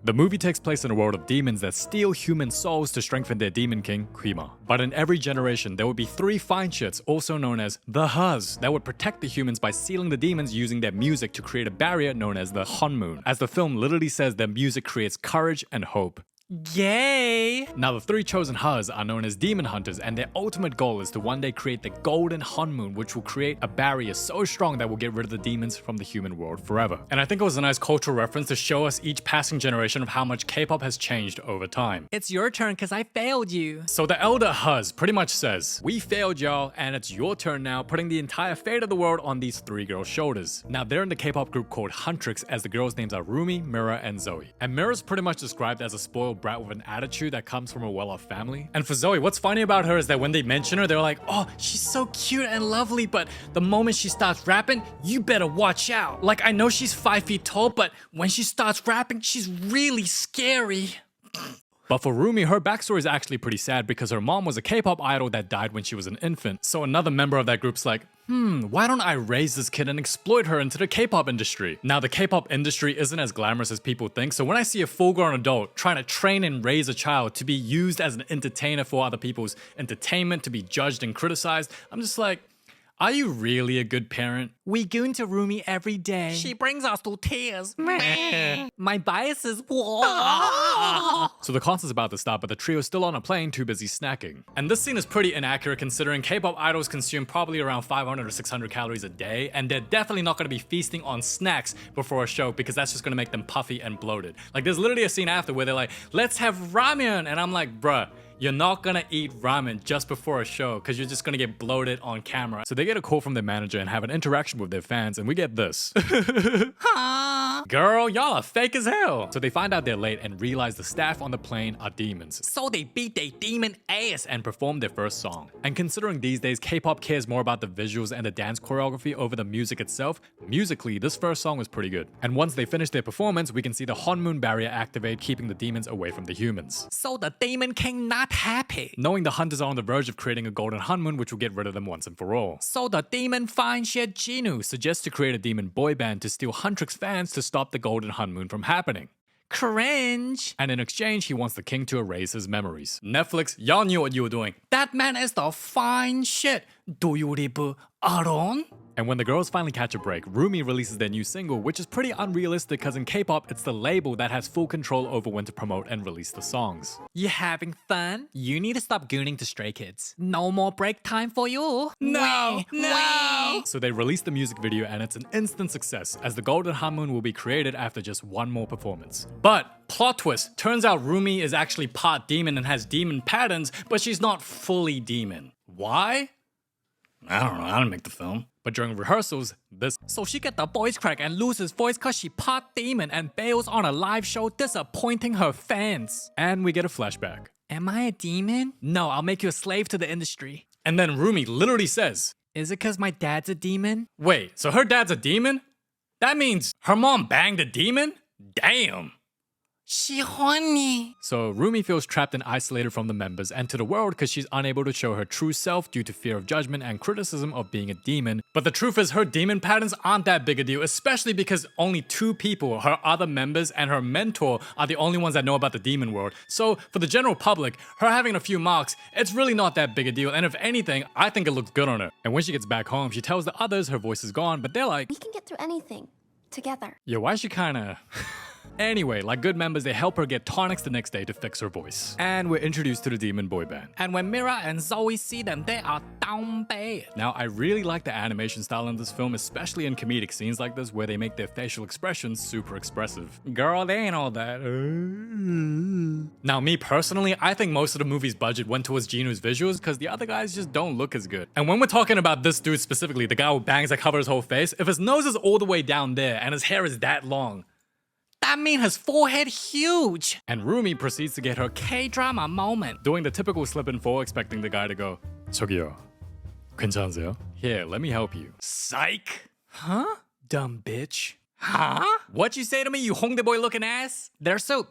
The movie takes place in a world of demons that steal human souls to strengthen their demon king, Quima. But in every generation, there would be 3 fine shits, also known as the Huz, that would protect the humans by sealing the demons using their music to create a barrier known as the Hunmoon. As the film literally says, their music creates courage and hope. Yay! Now the 3 chosen Huz are known as demon hunters, and their ultimate goal is to one day create the golden Hunmoon, which will create a barrier so strong that will get rid of the demons from the human world forever. And I think it was a nice cultural reference to show us each passing generation of how much K-pop has changed over time. It's your turn because I failed you. So the elder Huz pretty much says, we failed y'all and it's your turn now, putting the entire fate of the world on these 3 girls' shoulders. Now they're in the K-pop group called Huntrix, as the girls' names are Rumi, Mira, and Zoe. And Mira's pretty much described as a spoiled brat with an attitude that comes from a well-off family. And for Zoe, what's funny about her is that when they mention her, they're like, oh, she's so cute and lovely, but the moment she starts rapping, you better watch out. Like, I know she's 5 feet tall, but when she starts rapping, she's really scary. But for Rumi, her backstory is actually pretty sad because her mom was a K-pop idol that died when she was an infant. So another member of that group's like, why don't I raise this kid and exploit her into the K-pop industry? Now, the K-pop industry isn't as glamorous as people think, so when I see a full-grown adult trying to train and raise a child to be used as an entertainer for other people's entertainment, to be judged and criticized, I'm just like, are you really a good parent? We goon to Rumi every day. She brings us to tears. My biases. So the concert's about to start, but the trio's still on a plane too busy snacking. And this scene is pretty inaccurate considering K-pop idols consume probably around 500 or 600 calories a day, and they're definitely not gonna be feasting on snacks before a show because that's just gonna make them puffy and bloated. Like, there's literally a scene after where they're like, let's have ramen, and I'm like, bruh, you're not gonna eat ramen just before a show because you're just gonna get bloated on camera. So they get a call from their manager and have an interaction with their fans, and we get this. Girl, y'all are fake as hell. So they find out they're late and realize the staff on the plane are demons. So they beat their demon ass. And perform their first song. And considering these days K-pop cares more about the visuals and the dance choreography over the music itself, musically this first song was pretty good. And once they finish their performance, we can see the Hunmoon barrier activate, keeping the demons away from the humans. So the demon king not happy. Knowing the hunters are on the verge of creating a golden Hunmoon which will get rid of them once and for all. So the demon fine shit Jinu Suggests to create a demon boy band to steal Huntrix fans to stop the golden Hunmoon from happening. cringe. And in exchange, he wants the king to erase his memories. Netflix, y'all knew what you were doing. That man is the fine shit. Do you live alone? And when the girls finally catch a break, Rumi releases their new single, which is pretty unrealistic because in K-pop, it's the label that has full control over when to promote and release the songs. You having fun? You need to stop gooning to Stray Kids. No more break time for you. No! No! So they release the music video and it's an instant success, as the Golden Hunmoon will be created after just one more performance. But, plot twist, turns out Rumi is actually part demon and has demon patterns, but she's not fully demon. Why? I don't know, I didn't make the film. But during rehearsals, So she get the voice crack and loses voice cause she part demon and bails on a live show disappointing her fans. and we get a flashback. Am I a demon? No, I'll make you a slave to the industry. And then Rumi literally says, Is it cause my dad's a demon? wait, so her dad's a demon? That means her mom banged a demon? Damn! She horny. So Rumi feels trapped and isolated from the members and to the world because she's unable to show her true self due to fear of judgment and criticism of being a demon. But the truth is her demon patterns aren't that big a deal, especially because only 2 people, her other members and her mentor, are the only ones that know about the demon world. So for the general public, her having a few marks, it's really not that big a deal, and if anything, I think it looks good on her. And when she gets back home, she tells the others her voice is gone, but they're like, We can get through anything together. yeah, why is she kinda... Anyway, like good members, they help her get tonics the next day to fix her voice. And we're introduced to the demon boy band. And when Mira and Zoe see them, they are down bad. Now, I really like the animation style in this film, especially in comedic scenes like this where they make their facial expressions super expressive. Girl, they ain't all that. Now, me personally, I think most of the movie's budget went towards Jinu's visuals because the other guys just don't look as good. And when we're talking about this dude specifically, the guy with bangs that cover his whole face, if his nose is all the way down there and his hair is that long, That mean his forehead huge. and Rumi proceeds to get her K-drama moment. doing the typical slip and fall, expecting the guy to go, 저기요, 괜찮으세요? Here, let me help you. Psych! Huh? Dumb bitch. Huh? What you say to me, you Hongdae boy looking ass? They're so...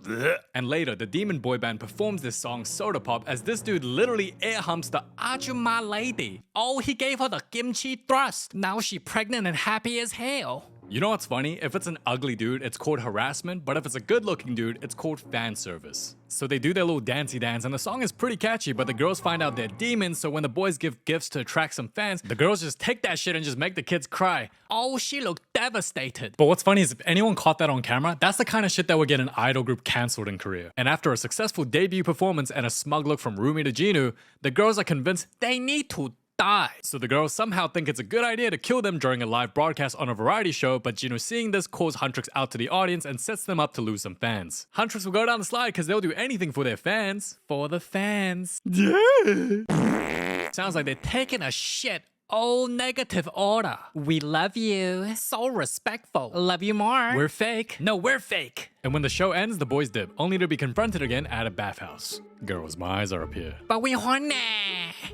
And later, the demon boy band performs this song Soda Pop as this dude literally air humps the Ajuma lady. Oh, he gave her the kimchi thrust. Now she pregnant and happy as hell. You know what's funny? If it's an ugly dude, it's called harassment, but if it's a good-looking dude, it's called fan service. So they do their little dancey dance, and the song is pretty catchy, but the girls find out they're demons, so when the boys give gifts to attract some fans, the girls just take that shit and just make the kids cry. Oh, she looked devastated. But what's funny is if anyone caught that on camera, that's the kind of shit that would get an idol group cancelled in Korea. And after a successful debut performance and a smug look from Rumi to Jinu, the girls are convinced they need to die. So the girls somehow think it's a good idea to kill them during a live broadcast on a variety show, but Jinu seeing this calls Huntrix out to the audience and sets them up to lose some fans. Huntrix will go down the slide because they'll do anything for their fans. For the fans. Yeah! Sounds like they're taking a shit. All negative order. We love you. So respectful. Love you more. We're fake. No, we're fake. And when the show ends, the boys dip, only to be confronted again at a bathhouse. Girls, my eyes are up here. But we horny.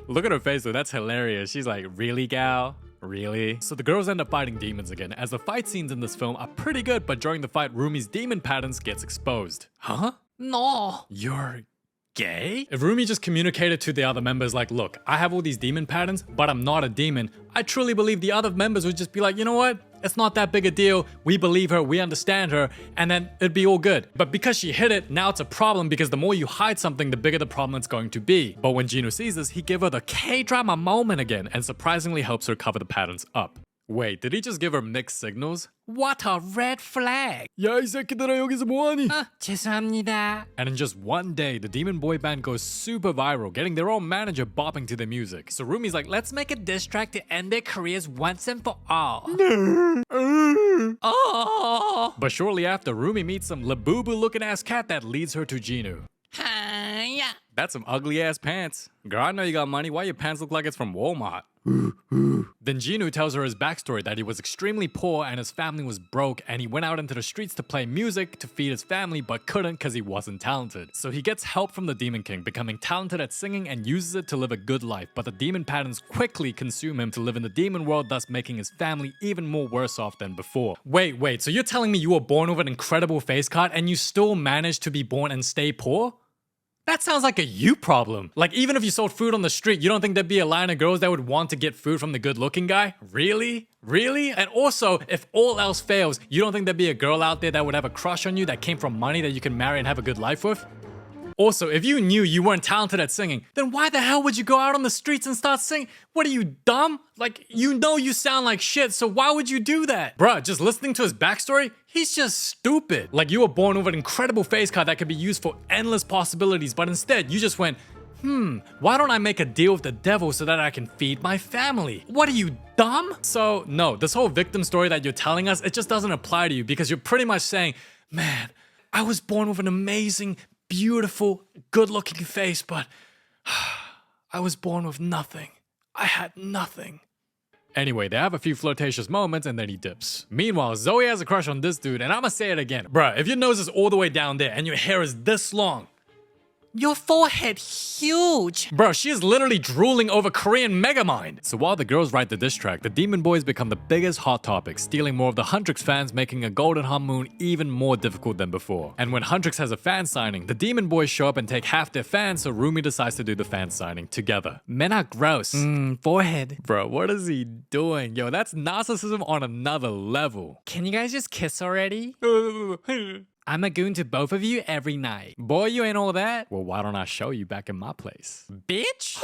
Look at her face though, that's hilarious. She's like, really, gal? Really? So the girls end up fighting demons again, as the fight scenes in this film are pretty good, but during the fight, Rumi's demon patterns gets exposed. Huh? No. You're gay? If Rumi just communicated to the other members like, look, I have all these demon patterns, but I'm not a demon, I truly believe the other members would just be like, you know what? It's not that big a deal. We believe her, we understand her, and then it'd be all good. But because she hid it, now it's a problem because the more you hide something, the bigger the problem it's going to be. But when Jinu sees this, he gives her the K-drama moment again and surprisingly helps her cover the patterns up. Wait, did he just give her mixed signals? What a red flag. 야, 이 새끼들아 여기서 뭐하니? 죄송합니다. And in just one day, the demon boy band goes super viral, getting their own manager bopping to their music. So Rumi's like, let's make a diss track to end their careers once and for all. Oh. But shortly after, Rumi meets some labubu looking ass cat that leads her to Jinu. Yeah. That's some ugly ass pants. Girl, I know you got money. Why your pants look like it's from Walmart? Then Jinu tells her his backstory that he was extremely poor and his family was broke and he went out into the streets to play music to feed his family but couldn't because he wasn't talented. So he gets help from the Demon King, becoming talented at singing and uses it to live a good life, but the demon patterns quickly consume him to live in the demon world, thus making his family even more worse off than before. Wait, so you're telling me you were born with an incredible face card and you still managed to be born and stay poor? That sounds like a you problem. Like, even if you sold food on the street, you don't think there'd be a line of girls that would want to get food from the good-looking guy? Really? Really? And also, if all else fails, you don't think there'd be a girl out there that would have a crush on you that came from money that you can marry and have a good life with? Also, if you knew you weren't talented at singing, then why the hell would you go out on the streets and start singing? What are you, dumb? Like, you know you sound like shit, so why would you do that? Bruh, just listening to his backstory, he's just stupid. Like, you were born with an incredible face card that could be used for endless possibilities, but instead, you just went, why don't I make a deal with the devil so that I can feed my family? What are you, dumb? So, no, this whole victim story that you're telling us, it just doesn't apply to you because you're pretty much saying, man, I was born with an amazing, beautiful, good-looking face, but I was born with nothing. I had nothing. Anyway, they have a few flirtatious moments and then he dips. Meanwhile, Zoe has a crush on this dude, and I'ma say it again. Bruh, if your nose is all the way down there and your hair is this long, Your forehead huge. bro, she is literally drooling over Korean Megamind. So while the girls write the diss track, the Demon Boys become the biggest hot topic, stealing more of the Huntrix fans, making a Golden Honeymoon even more difficult than before. And when Huntrix has a fan signing, the Demon Boys show up and take half their fans, so Rumi decides to do the fan signing together. Men are gross. Forehead. Bro, what is he doing? Yo, that's narcissism on another level. Can you guys just kiss already? I'm a goon to both of you every night. Boy, you ain't all that. Well, why don't I show you back in my place? Bitch!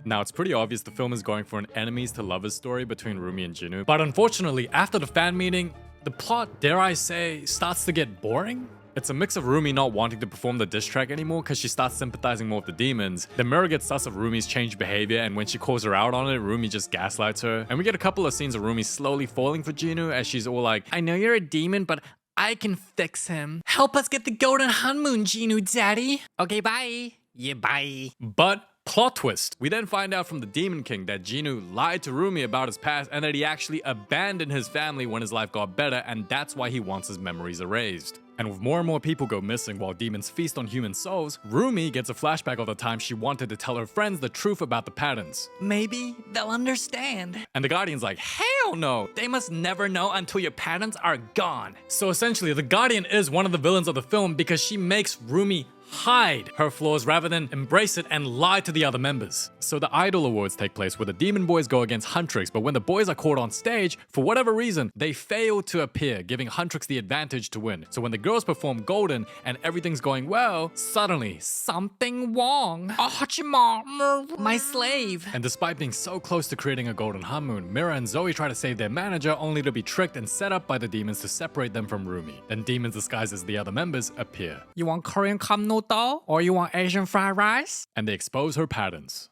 Now, it's pretty obvious the film is going for an enemies to lovers story between Rumi and Jinu. But unfortunately, after the fan meeting, the plot, dare I say, starts to get boring. It's a mix of Rumi not wanting to perform the diss track anymore because she starts sympathizing more with the demons. Then Mira gets sus of Rumi's changed behavior, and when she calls her out on it, Rumi just gaslights her. And we get a couple of scenes of Rumi slowly falling for Jinu as she's all like, I know you're a demon, but I can fix him. Help us get the golden honeymoon, Jinu Daddy. Okay, bye. Yeah, bye. but plot twist. We then find out from the Demon King that Jinu lied to Rumi about his past and that he actually abandoned his family when his life got better, and that's why he wants his memories erased. And with more and more people go missing while demons feast on human souls, Rumi gets a flashback of the time she wanted to tell her friends the truth about the patterns. Maybe they'll understand. And the Guardian's like, hell no! They must never know until your patterns are gone. So essentially, the Guardian is one of the villains of the film because she makes Rumi hide her flaws rather than embrace it and lie to the other members. So the Idol Awards take place where the Demon Boys go against Huntrix, but when the boys are caught on stage, for whatever reason, they fail to appear, giving Huntrix the advantage to win. So when the girls perform Golden and everything's going well, suddenly Something wrong. Hachima, my slave. And despite being so close to creating a golden honeymoon, Mira and Zoe try to save their manager only to be tricked and set up by the demons to separate them from Rumi. Then demons disguised as the other members appear, You want Korean cup noodle or you want Asian fried rice? and they expose her patterns.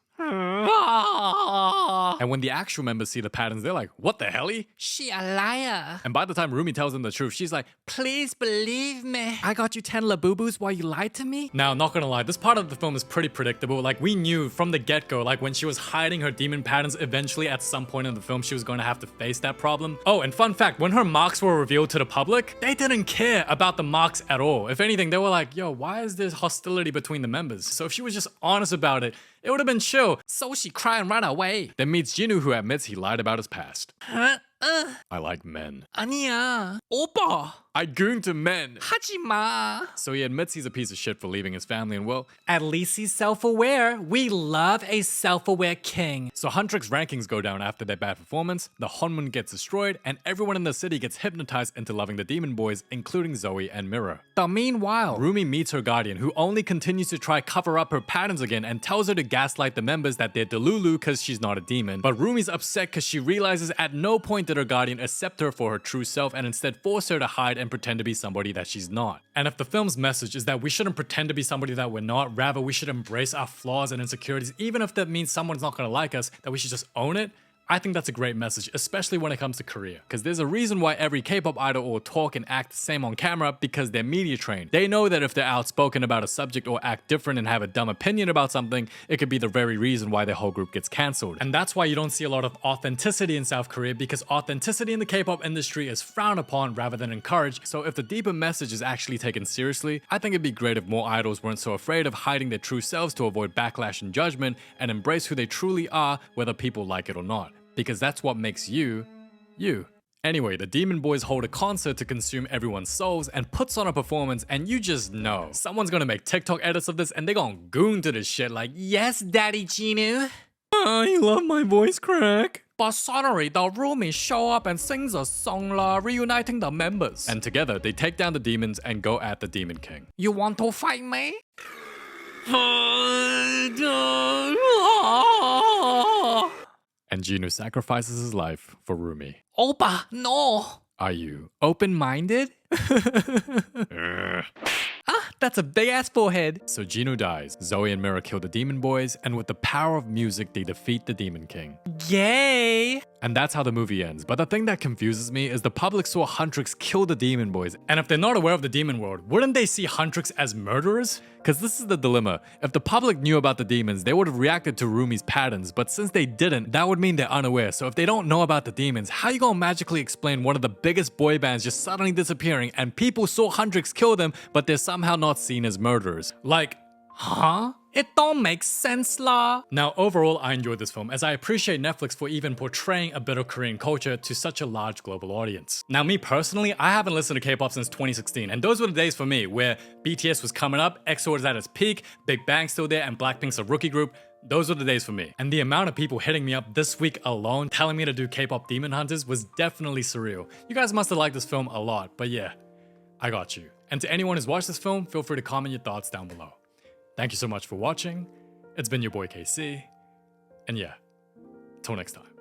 And when the actual members see the patterns, they're like, what the helly? She a liar. And by the time Rumi tells them the truth, she's like, Please believe me. I got you 10 labubus while you lied to me? now, not gonna lie, this part of the film is pretty predictable. Like, we knew from the get-go, like when she was hiding her demon patterns, eventually at some point in the film, she was gonna have to face that problem. Oh, and fun fact, when her marks were revealed to the public, they didn't care about the marks at all. If anything, they were like, yo, why is there hostility between the members? So if she was just honest about it, it would have been chill. So she cried and ran away. Then meets Jinu, who admits he lied about his past. I like men. 아니야. 오빠. I goon to men. 하지 마. So he admits he's a piece of shit for leaving his family, and well, At least he's self-aware. We love a self-aware king. so Huntrix rankings go down after their bad performance, the Honmun gets destroyed, and everyone in the city gets hypnotized into loving the Demon Boys, including Zoe and Mira. But meanwhile, Rumi meets her guardian, who only continues to try cover up her patterns again and tells her to gaslight the members that they're Delulu because she's not a demon. But Rumi's upset because she realizes at no point did her guardian accept her for her true self and instead force her to hide and pretend to be somebody that she's not. And if the film's message is that we shouldn't pretend to be somebody that we're not, rather we should embrace our flaws and insecurities, even if that means someone's not gonna like us, that we should just own it, I think that's a great message, especially when it comes to Korea. Because there's a reason why every K-pop idol will talk and act the same on camera, because they're media trained. They know that if they're outspoken about a subject or act different and have a dumb opinion about something, it could be the very reason why their whole group gets cancelled. And that's why you don't see a lot of authenticity in South Korea, because authenticity in the K-pop industry is frowned upon rather than encouraged. So if the deeper message is actually taken seriously, I think it'd be great if more idols weren't so afraid of hiding their true selves to avoid backlash and judgment, and embrace who they truly are, whether people like it or not. Because that's what makes you, you. Anyway, the Demon Boys hold a concert to consume everyone's souls and puts on a performance, and you just know someone's gonna make TikTok edits of this and they're gonna goon to this shit like, yes, Daddy Jinu. I love my voice crack. But suddenly, the roomies show up and sings a song reuniting the members. And together, they take down the demons and go at the Demon King. You want to fight me? And Jinu sacrifices his life for Rumi. Opa, no. Are you? Open-minded? That's a big-ass forehead. So Jinu dies, Zoe and Mira kill the Demon Boys, and with the power of music, they defeat the Demon King. Yay! And that's how the movie ends. But the thing that confuses me is the public saw Huntrix kill the Demon Boys. And if they're not aware of the demon world, wouldn't they see Huntrix as murderers? Because this is the dilemma. If the public knew about the demons, they would have reacted to Rumi's patterns. But since they didn't, that would mean they're unaware. So if they don't know about the demons, how you gonna magically explain one of the biggest boy bands just suddenly disappearing and people saw Huntrix kill them, but they're somehow not seen as murderers? Like, Huh? It don't make sense lah. now, overall, I enjoyed this film as I appreciate Netflix for even portraying a bit of Korean culture to such a large global audience. Now, me personally, I haven't listened to K-pop since 2016, and those were the days for me where BTS was coming up, EXO was at its peak, Big Bang's still there, and Blackpink's a rookie group. Those were the days for me. And the amount of people hitting me up this week alone telling me to do K-pop Demon Hunters was definitely surreal. You guys must have liked this film a lot, but yeah, I got you. And to anyone who's watched this film, feel free to comment your thoughts down below. Thank you so much for watching. It's been your boy KC. And yeah, till next time.